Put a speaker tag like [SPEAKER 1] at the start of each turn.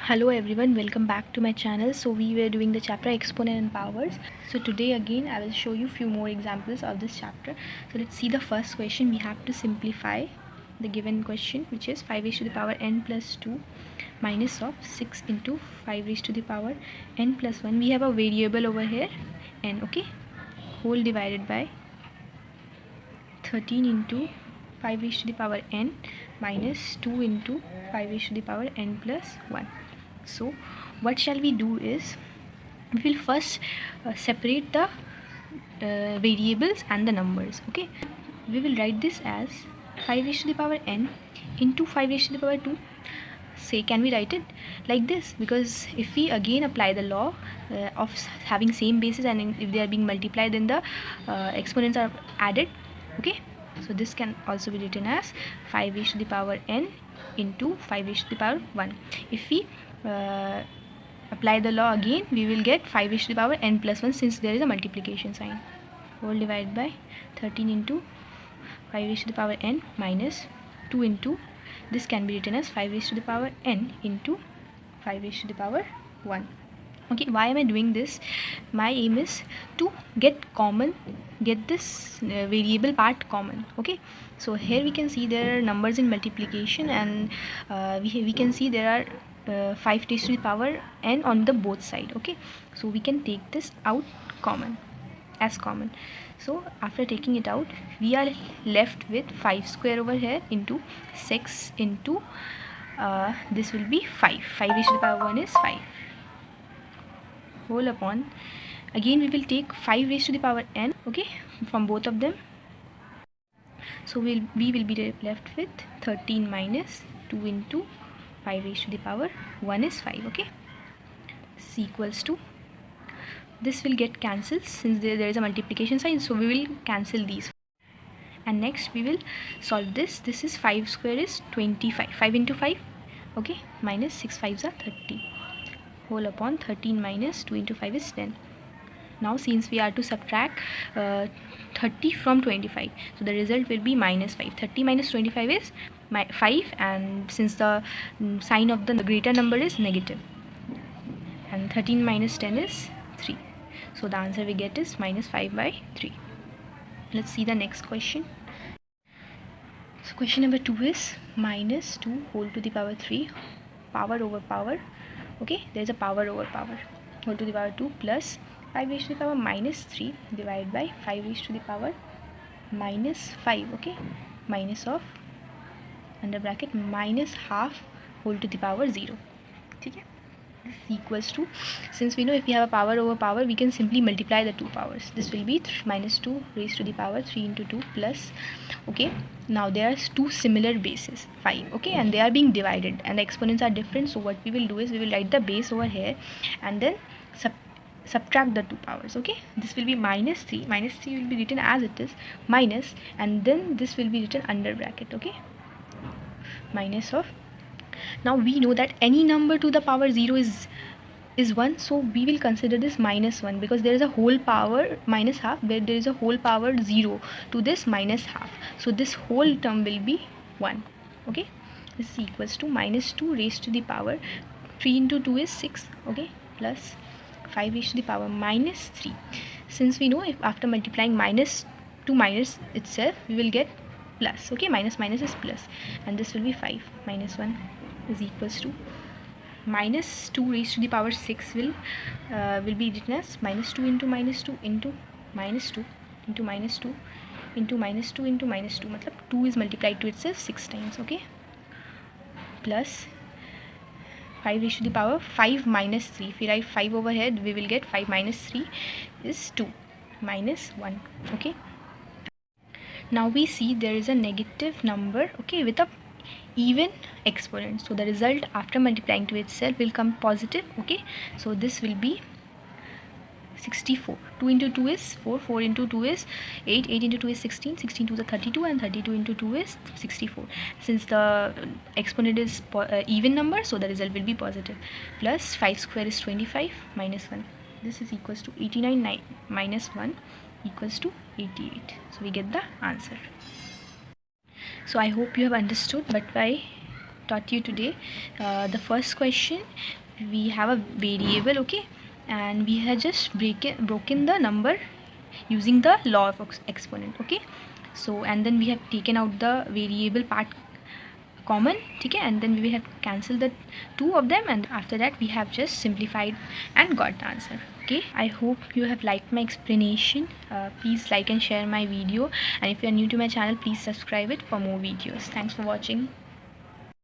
[SPEAKER 1] Hello everyone, welcome back to my channel. So we were doing the chapter exponent and powers. So today again I will show you few more examples of this chapter. So let's see the first question. We have to simplify the given question, which is 5 raised to the power n plus 2 minus of 6 into 5 raised to the power n plus 1. We have a variable over here n, okay, whole divided by 13 into 5 raised to the power n minus 2 into 5 raised to the power n plus 1. So what shall we do is we will first separate the variables and the numbers. Okay, we will write this as 5 raised to the power n into 5 raised to the power 2. Say, can we write it like this? Because if we again apply the law of having same basis, and if they are being multiplied, then the exponents are added. Okay, so this can also be written as 5 raised to the power n into 5 raised to the power 1. If we apply the law again, we will get 5 raised to the power n plus 1, since there is a multiplication sign. Whole divided by 13 into 5 raised to the power n minus 2 into, this can be written as 5 raised to the power n into 5 raised to the power 1. Okay, why am I doing this? My aim is to get this variable part common. Okay, so here we can see there are numbers in multiplication, and we can see there are 5 raised to the power n on the both side. Okay, so we can take this out common as common. So after taking it out, we are left with 5 square over here into 6 into this will be 5. 5 raised to the power 1 is 5 whole upon, again we will take 5 raised to the power n, okay, from both of them. So we will be left with 13 minus 2 into 5 raised to the power 1 is 5. Okay, this is equals to, this will get cancelled since there is a multiplication sign, so we will cancel these. And next we will solve this. This is 5 square is 25, 5 into 5, okay, minus 6 5s are 30 whole upon 13 minus 2 into 5 is 10. Now since we are to subtract 30 from 25, so the result will be minus 5. 30 minus 25 is 5, and since the sign of the greater number is negative, and 13 minus 10 is 3, so the answer we get is minus 5 by 3. Let's see the next question. So question number 2 is minus 2 whole to the power 3, power over power. Okay, there is a power over power, whole to the power 2 plus 5 raised to the power minus 3 divided by 5 raised to the power minus 5. Okay, minus of, under bracket, minus half whole to the power 0. Okay, this is equals to, since we know if we have a power over power, we can simply multiply the two powers. This will be minus 2 raised to the power 3 into 2 plus, okay, now there are two similar bases 5, okay, and they are being divided and the exponents are different. So what we will do is we will write the base over here and then subtract the two powers. Okay, this will be minus 3 will be written as it is, minus, and then this will be written under bracket. Okay, minus of, now we know that any number to the power 0 is 1, so we will consider this minus 1, because there is a whole power minus half, where there is a whole power 0 to this minus half, so this whole term will be 1. Okay, this is equals to minus 2 raised to the power 3 into 2 is 6, okay, plus 5 raised to the power minus 3. Since we know if after multiplying minus to minus itself, we will get plus. Okay, minus minus is plus, and this will be 5 minus 1 is equals to minus 2 raised to the power 6 will be written as minus 2 into minus 2 into minus 2 into minus 2 into minus 2 into minus 2, matlab 2 is multiplied to itself 6 times. Okay, plus 5 raised to the power 5 minus 3. If we write 5 over here, we will get 5 minus 3 is 2 minus 1. Okay, now we see there is a negative number, okay, with a even exponent, so the result after multiplying to itself will come positive. Okay, so this will be 64. 2 into 2 is 4, 4 into 2 is 8, 8 into 2 is 16, 16 to the 32, and 32 into 2 is 64. Since the exponent is even number, so the result will be positive. Plus 5 square is 25 minus 1. This is equals to 89 minus 1 equals to 88. So we get the answer. So I hope you have understood, but by taught you today. The first question, we have a variable, okay, and we have just broken the number using the law of exponent, okay. So and then we have taken out the variable part common, okay, and then we have cancelled the two of them, and after that we have just simplified and got the answer. Okay, I hope you have liked my explanation. Please like and share my video, and if you are new to my channel, please subscribe it for more videos. Thanks for watching.